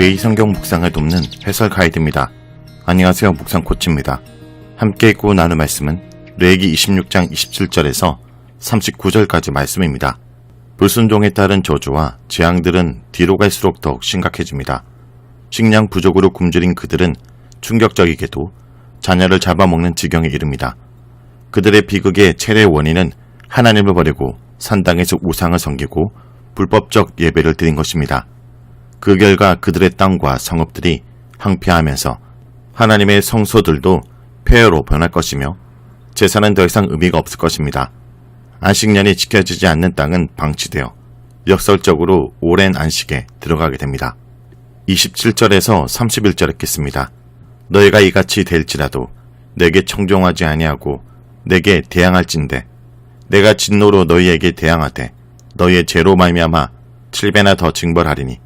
매일 성경 묵상을 돕는 해설 가이드입니다. 안녕하세요, 묵상 코치입니다. 함께 읽고 나눌 말씀은 레위기 26장 27절에서 39절까지 말씀입니다. 불순종에 따른 저주와 재앙들은 뒤로 갈수록 더욱 심각해집니다. 식량 부족으로 굶주린 그들은 충격적이게도 자녀를 잡아먹는 지경에 이릅니다. 그들의 비극의 최대 원인은 하나님을 버리고 산당에서 우상을 섬기고 불법적 예배를 드린 것입니다. 그 결과 그들의 땅과 성읍들이 황폐하면서 하나님의 성소들도 폐허로 변할 것이며 제사는 더 이상 의미가 없을 것입니다. 안식년이 지켜지지 않는 땅은 방치되어 역설적으로 오랜 안식에 들어가게 됩니다. 27절에서 31절 읽겠습니다. 너희가 이같이 될지라도 내게 청종하지 아니하고 내게 대항할진대 내가 진노로 너희에게 대항하되 너희의 죄로 말미암아 7배나 더 징벌하리니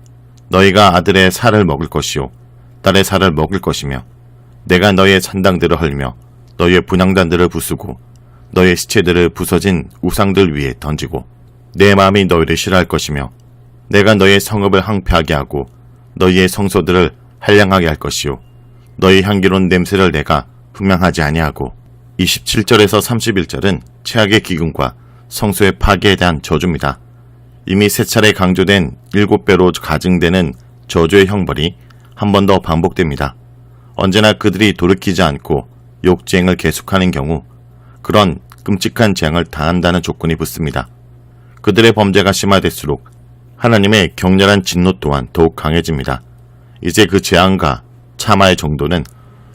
너희가 아들의 살을 먹을 것이요 딸의 살을 먹을 것이며 내가 너희의 산당들을 헐며 너희의 분향단들을 부수고 너희의 시체들을 부서진 우상들 위에 던지고 내 마음이 너희를 싫어할 것이며 내가 너희의 성읍을 황폐하게 하고 너희의 성소들을 한량하게 할 것이요 너희 향기로운 냄새를 내가 흠명하지 아니하고 27절에서 31절은 최악의 기근과 성소의 파괴에 대한 저주입니다. 이미 3차례 강조된 7배로 가증되는 저주의 형벌이 한 번 더 반복됩니다. 언제나 그들이 돌이키지 않고 욕쟁을 계속하는 경우 그런 끔찍한 재앙을 당한다는 조건이 붙습니다. 그들의 범죄가 심화될수록 하나님의 격렬한 진노 또한 더욱 강해집니다. 이제 그 재앙과 참화의 정도는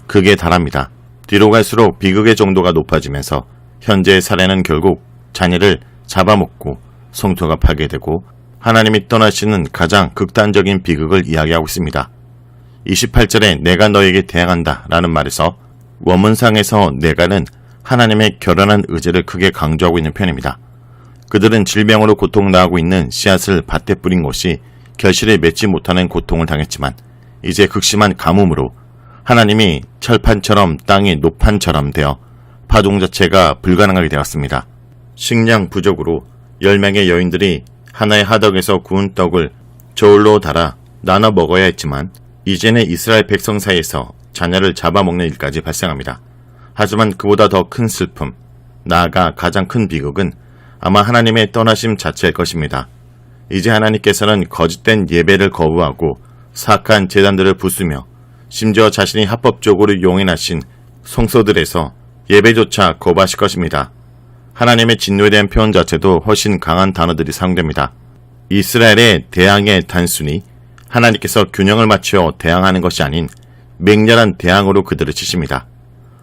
극에 달합니다. 뒤로 갈수록 비극의 정도가 높아지면서 현재의 사례는 결국 자녀를 잡아먹고 성소가 파괴되고 하나님이 떠나시는 가장 극단적인 비극을 이야기하고 있습니다. 28절에 내가 너에게 대항한다 라는 말에서 원문상에서 내가는 하나님의 결연한 의지를 크게 강조하고 있는 편입니다. 그들은 질병으로 고통당하고 있는 씨앗을 밭에 뿌린 것이 결실을 맺지 못하는 고통을 당했지만 이제 극심한 가뭄으로 하나님이 철판처럼 땅이 노판처럼 되어 파종 자체가 불가능하게 되었습니다. 식량 부족으로 10명의 여인들이 하나의 하덕에서 구운 떡을 저울로 달아 나눠 먹어야 했지만 이제는 이스라엘 백성 사이에서 자녀를 잡아먹는 일까지 발생합니다. 하지만 그보다 더 큰 슬픔, 나아가 가장 큰 비극은 아마 하나님의 떠나심 자체일 것입니다. 이제 하나님께서는 거짓된 예배를 거부하고 사악한 제단들을 부수며 심지어 자신이 합법적으로 용인하신 성소들에서 예배조차 거부하실 것입니다. 하나님의 진노에 대한 표현 자체도 훨씬 강한 단어들이 사용됩니다. 이스라엘의 대항에 단순히 하나님께서 균형을 맞추어 대항하는 것이 아닌 맹렬한 대항으로 그들을 치십니다.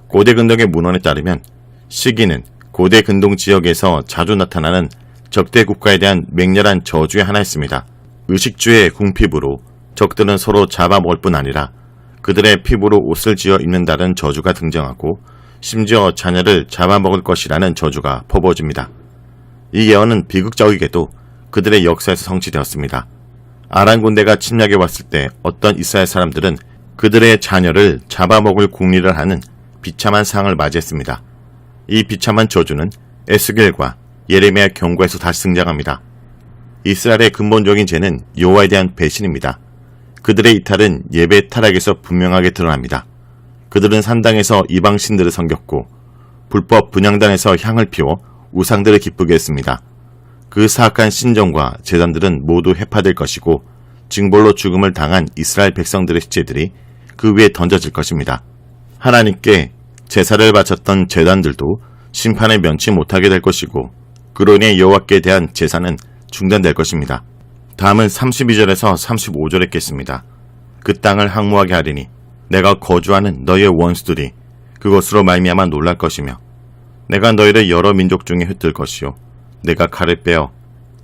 고대 근동의 문헌에 따르면 시기는 고대 근동 지역에서 자주 나타나는 적대 국가에 대한 맹렬한 저주의 하나였습니다. 의식주의 궁핍으로 적들은 서로 잡아먹을 뿐 아니라 그들의 피부로 옷을 지어 입는다는 저주가 등장하고 심지어 자녀를 잡아먹을 것이라는 저주가 퍼부어집니다. 이 예언은 비극적이게도 그들의 역사에서 성취되었습니다. 아람 군대가 침략해 왔을 때 어떤 이스라엘 사람들은 그들의 자녀를 잡아먹을 궁리를 하는 비참한 상을 맞이했습니다. 이 비참한 저주는 에스겔과 예레미야 경고에서 다시 등장합니다. 이스라엘의 근본적인 죄는 여호와에 대한 배신입니다. 그들의 이탈은 예배 타락에서 분명하게 드러납니다. 그들은 산당에서 이방 신들을 섬겼고 불법 분향단에서 향을 피워 우상들을 기쁘게 했습니다. 그 사악한 신전과 제단들은 모두 해파될 것이고 징벌로 죽음을 당한 이스라엘 백성들의 시체들이 그 위에 던져질 것입니다. 하나님께 제사를 바쳤던 제단들도 심판을 면치 못하게 될 것이고 그로 인해 여호와께 대한 제사는 중단될 것입니다. 다음은 32절에서 35절 읽겠습니다. 그 땅을 항무하게 하리니 내가 거주하는 너희의 원수들이 그것으로 말미암아 놀랄 것이며 내가 너희를 여러 민족 중에 흩을 것이요 내가 칼을 빼어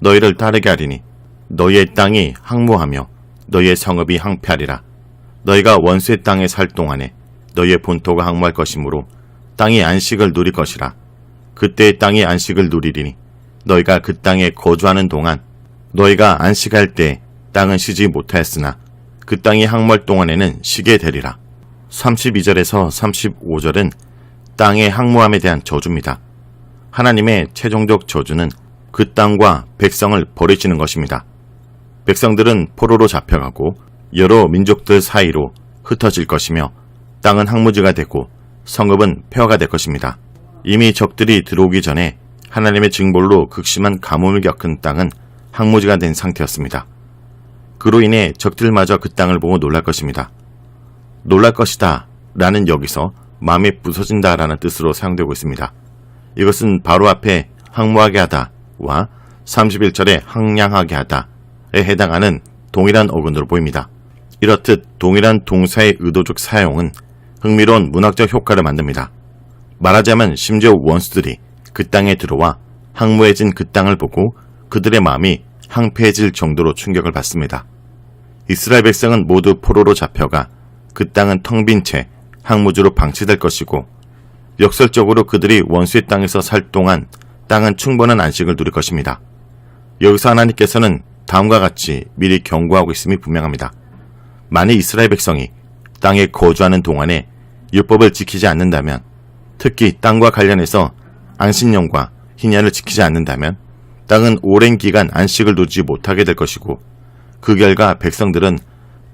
너희를 따르게 하리니 너희의 땅이 항무하며 너희의 성읍이 황폐하리라. 너희가 원수의 땅에 살 동안에 너희의 본토가 항무할 것이므로 땅이 안식을 누릴 것이라. 그때의 땅이 안식을 누리리니 너희가 그 땅에 거주하는 동안 너희가 안식할 때 땅은 쉬지 못하였으나 그 땅이 항무할 동안에는 쉬게 되리라. 32절에서 35절은 땅의 항무함에 대한 저주입니다. 하나님의 최종적 저주는 그 땅과 백성을 버리시는 것입니다. 백성들은 포로로 잡혀가고 여러 민족들 사이로 흩어질 것이며 땅은 항무지가 되고 성읍은 폐허가 될 것입니다. 이미 적들이 들어오기 전에 하나님의 징벌로 극심한 가뭄을 겪은 땅은 항무지가 된 상태였습니다. 그로 인해 적들마저 그 땅을 보고 놀랄 것입니다. 놀랄 것이다 라는 여기서 마음이 부서진다 라는 뜻으로 사용되고 있습니다. 이것은 바로 앞에 항무하게 하다와 31절에 항량하게 하다에 해당하는 동일한 어근으로 보입니다. 이렇듯 동일한 동사의 의도적 사용은 흥미로운 문학적 효과를 만듭니다. 말하자면 심지어 원수들이 그 땅에 들어와 항무해진 그 땅을 보고 그들의 마음이 항폐해질 정도로 충격을 받습니다. 이스라엘 백성은 모두 포로로 잡혀가 그 땅은 텅 빈 채 항무지로 방치될 것이고 역설적으로 그들이 원수의 땅에서 살 동안 땅은 충분한 안식을 누릴 것입니다. 여기서 하나님께서는 다음과 같이 미리 경고하고 있음이 분명합니다. 만일 이스라엘 백성이 땅에 거주하는 동안에 율법을 지키지 않는다면, 특히 땅과 관련해서 안식년과 희년을 지키지 않는다면 땅은 오랜 기간 안식을 누리지 못하게 될 것이고 그 결과 백성들은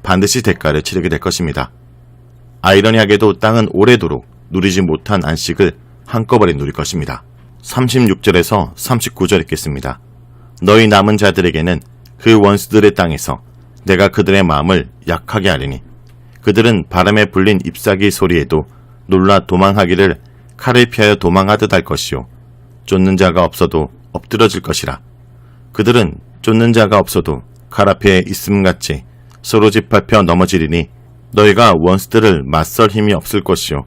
반드시 대가를 치르게 될 것입니다. 아이러니하게도 땅은 오래도록 누리지 못한 안식을 한꺼번에 누릴 것입니다. 36절에서 39절 읽겠습니다. 너희 남은 자들에게는 그 원수들의 땅에서 내가 그들의 마음을 약하게 하리니 그들은 바람에 불린 잎사귀 소리에도 놀라 도망하기를 칼을 피하여 도망하듯 할 것이요 쫓는 자가 없어도 엎드러질 것이라. 그들은 쫓는 자가 없어도 칼 앞에 있음같이 서로 짓밟혀 넘어지리니 너희가 원수들을 맞설 힘이 없을 것이요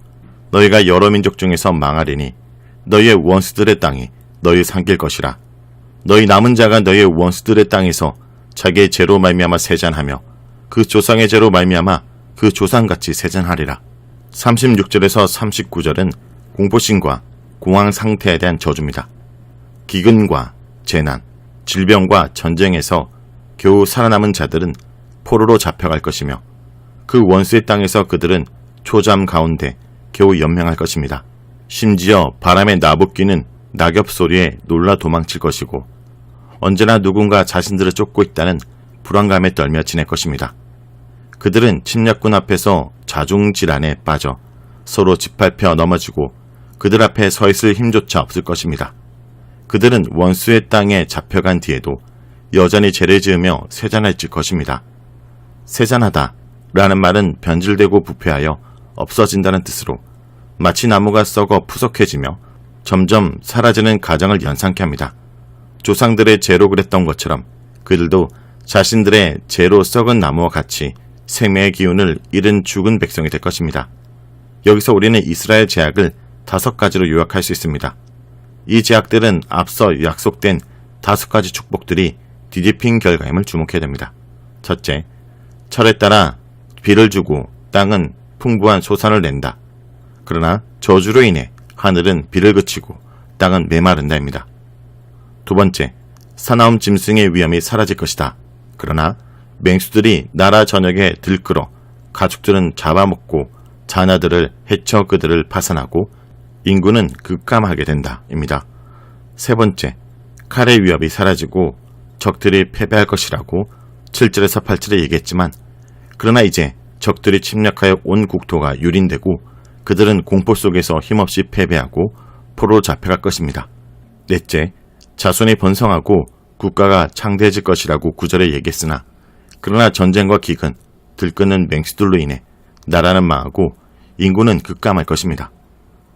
너희가 여러 민족 중에서 망하리니 너희의 원수들의 땅이 너희 삼킬 것이라. 너희 남은 자가 너희의 원수들의 땅에서 자기의 죄로 말미암아 세잔하며 그 조상의 죄로 말미암아 그 조상같이 세잔하리라. 36절에서 39절은 공포심과 공황 상태에 대한 저주입니다. 기근과 재난, 질병과 전쟁에서 겨우 살아남은 자들은 포로로 잡혀갈 것이며 그 원수의 땅에서 그들은 초잠 가운데 겨우 연명할 것입니다. 심지어 바람에 나부끼는 낙엽 소리에 놀라 도망칠 것이고 언제나 누군가 자신들을 쫓고 있다는 불안감에 떨며 지낼 것입니다. 그들은 침략군 앞에서 자중질환에 빠져 서로 짓밟혀 넘어지고 그들 앞에 서 있을 힘조차 없을 것입니다. 그들은 원수의 땅에 잡혀간 뒤에도 여전히 죄를 지으며 세잔할질 것입니다. 세잔하다 라는 말은 변질되고 부패하여 없어진다는 뜻으로 마치 나무가 썩어 푸석해지며 점점 사라지는 과정을 연상케 합니다. 조상들의 죄로 그랬던 것처럼 그들도 자신들의 죄로 썩은 나무와 같이 생명의 기운을 잃은 죽은 백성이 될 것입니다. 여기서 우리는 이스라엘 제약을 5가지로 요약할 수 있습니다. 이 제약들은 앞서 약속된 5가지 축복들이 뒤집힌 결과임을 주목해야 됩니다. 첫째, 철에 따라 비를 주고 땅은 풍부한 소산을 낸다. 그러나 저주로 인해 하늘은 비를 그치고 땅은 메마른다입니다. 두 번째, 사나움 짐승의 위험이 사라질 것이다. 그러나 맹수들이 나라 전역에 들끓어 가축들은 잡아먹고 자녀들을 해쳐 그들을 파산하고 인구는 급감하게 된다. 입니다. 세 번째, 칼의 위협이 사라지고 적들이 패배할 것이라고 7절에서 8절에 얘기했지만 그러나 이제 적들이 침략하여 온 국토가 유린되고 그들은 공포 속에서 힘없이 패배하고 포로로 잡혀갈 것입니다. 넷째, 자손이 번성하고 국가가 창대해질 것이라고 9절에 얘기했으나 그러나 전쟁과 기근, 들끓는 맹수들로 인해 나라는 망하고 인구는 급감할 것입니다.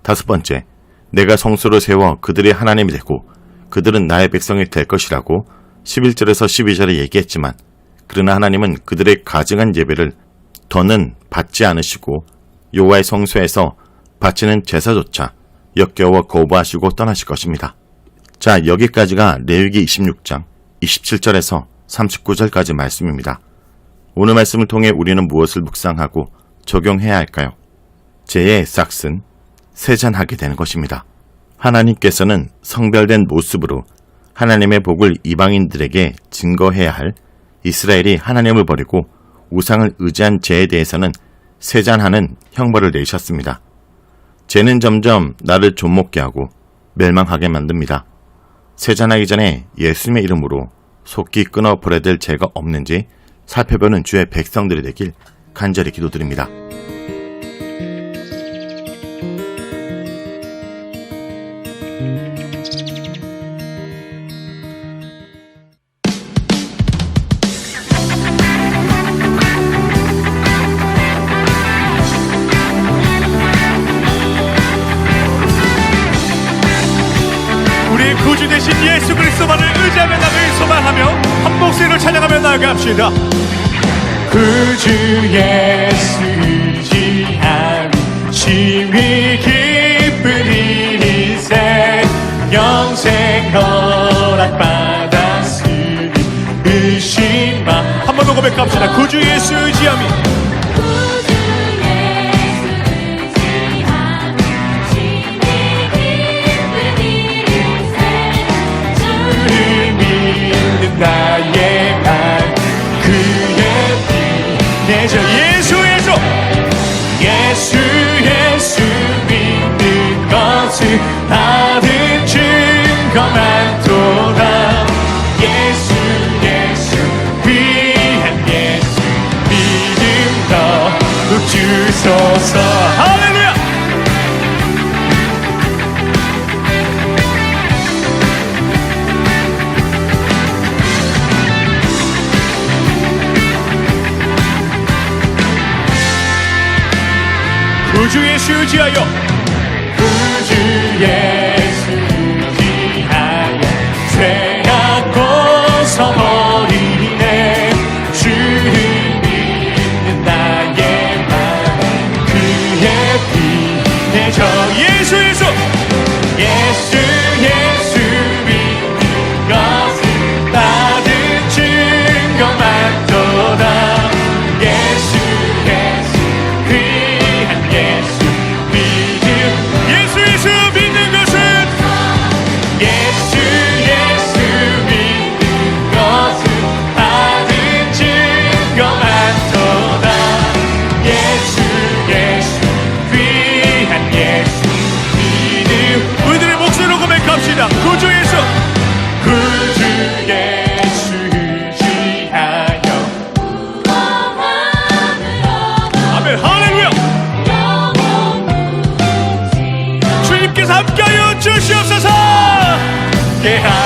다섯 번째, 내가 성소를 세워 그들의 하나님이 되고 그들은 나의 백성이 될 것이라고 11절에서 12절에 얘기했지만 그러나 하나님은 그들의 가증한 예배를 더는 받지 않으시고 여호와의 성소에서 바치는 제사조차 역겨워 거부하시고 떠나실 것입니다. 자, 여기까지가 레위기 26장 27절에서 39절까지 말씀입니다. 오늘 말씀을 통해 우리는 무엇을 묵상하고 적용해야 할까요? 죄의 싹은 세잔하게 되는 것입니다. 하나님께서는 성별된 모습으로 하나님의 복을 이방인들에게 증거해야 할 이스라엘이 하나님을 버리고 우상을 의지한 죄에 대해서는 세잔하는 형벌을 내리셨습니다. 죄는 점점 나를 좀먹게 하고 멸망하게 만듭니다. 세잔하기 전에 예수님의 이름으로 속기 끊어버려야 될 죄가 없는지 살펴보는 주의 백성들이 되길 간절히 기도드립니다. 우리의 구주 되신 예수 그리스도만을 의지하며 나를 소망하며 한 목소리로 찬양하며 나아갑시다. 구주 예수 의지하며 심히 기쁜 이 인생 영생 허락받았으니 의심마. 한 번 더 고백합시다. 구주 예수 의지하며 나의 말 그의 피 내줘 예수 예수 예수 예수 믿는 것을 받은 증거 많도다. 예수 예수 위한 예수 믿음 더욱 주소서. 할렐루야. 구주 예수 의지하여 구주 예수 의지하여 죄악 벗어버리네. 주를 믿는 나의 맘 그의 피 내줘 예수 예수 예수 예수 믿는 것을 받은 증거 많도다. 예수 예수 귀한 예수 믿음 예수 예수 믿는 것은 예수 예수 믿는 것을 받은 증거 많도다. 예수 예수 귀한 예수 믿음. 우리들의 목소리로 고백합시다. 구주 예수 구주 예수 의지하여 아멘. 할렐루야. 주님께서 함께하여 주시옵소서. 함께하여